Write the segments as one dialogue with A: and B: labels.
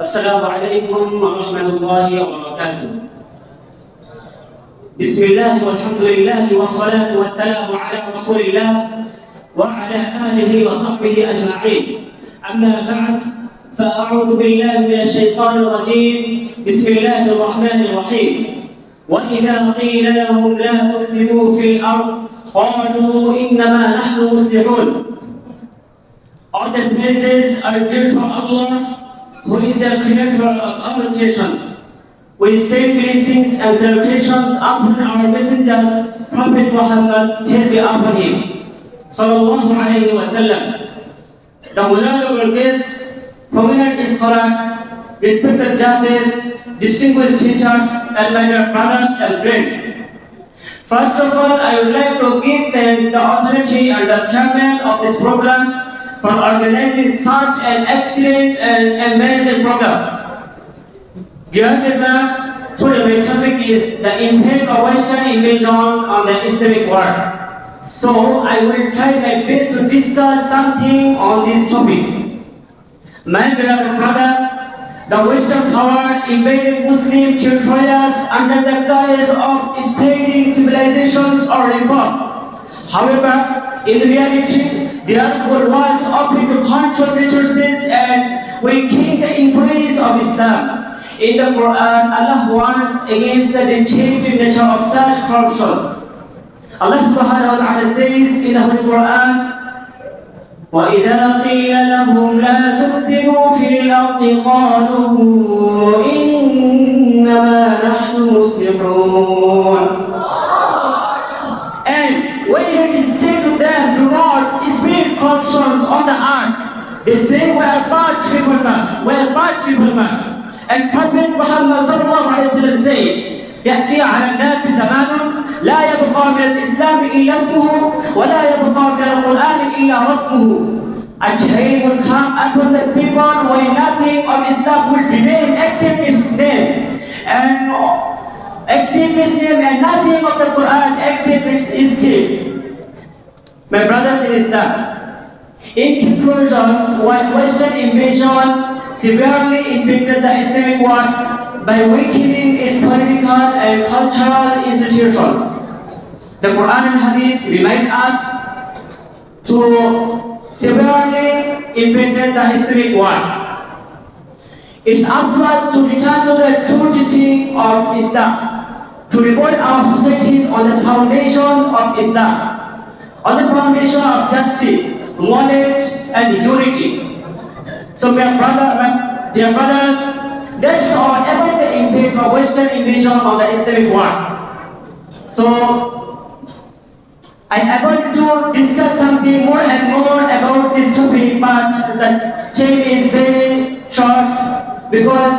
A: السلام عليكم ورحمة الله وبركاته. بسم الله والحمد لله والصلاة والسلام على رسول الله وعلى آله وصحبه أجمعين. أما بعد فأعوذ بالله من الشيطان الرجيم. بسم الله الرحمن الرحيم. وإذا قيل لهم لا تفسدوا في الأرض قالوا إنما نحن مصلحون. All the praises are due to Allah, who is the creator of all creations. We say blessings and salutations upon our messenger, Prophet Muhammad, peace be upon him. Sallallahu alayhi wa sallam. The honorable guests, prominent scholars, respected judges, distinguished teachers, and my dear brothers and friends. First of all, I would like to give thanks to the authority and the chairman of this program for organizing such an excellent and amazing program. Dear listeners, today my topic is the impact of Western invasion on the Islamic world. So I will try my best to discuss something on this topic. My beloved brothers, the Western power invaded Muslim territories under the guise of spreading civilizations or reform. However, in reality, their goal was open to control resources and weaken the influence of Islam. In the Quran, Allah warns against the destructive nature of such corruptions. Allah subhanahu wa ta'ala says in the Holy Quran, وَإِذَا قِيلَ لَهُمْ لَا تُفْسِدُوا فِي الْأَرْضِ قَالُوا إِنَّمَا نَحْنُ مُصْلِحُونَ. And when it is said to them, do not spread corruptions on the earth, they say, we are bad reformers, we are bad reformers. And Prophet Muhammad sallallahu alayhi wa sallam said, يأتي على الناس زمان لا يبقى من الإسلام إلا اسمه ولا يبقى من القرآن إلا رسمه. A time will come upon the people where nothing of Islam will remain except its name, and nothing of the Quran except its script. My brothers in Islam, in conclusions, while Western invasion severely impacted the Islamic world by weakening its political and cultural institutions, the Quran and Hadith remind us to severely impact the Islamic world. It's up to us to return to the true teaching of Islam, to rebuild our societies on the foundation of Islam, on the foundation of justice, knowledge, and unity. So, dear brothers, that's all about the impact of Western invasion on the Islamic world. So, I am going to discuss something more and more about this topic, but the time is very short because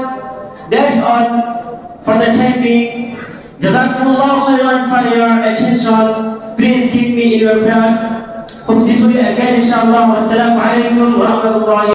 A: that's all for the time being. Jazakumullah khairan for your attention. Please keep me in your prayers. Hope to see you again, inshallah. Wassalamu alaikum wa rahmatullahi.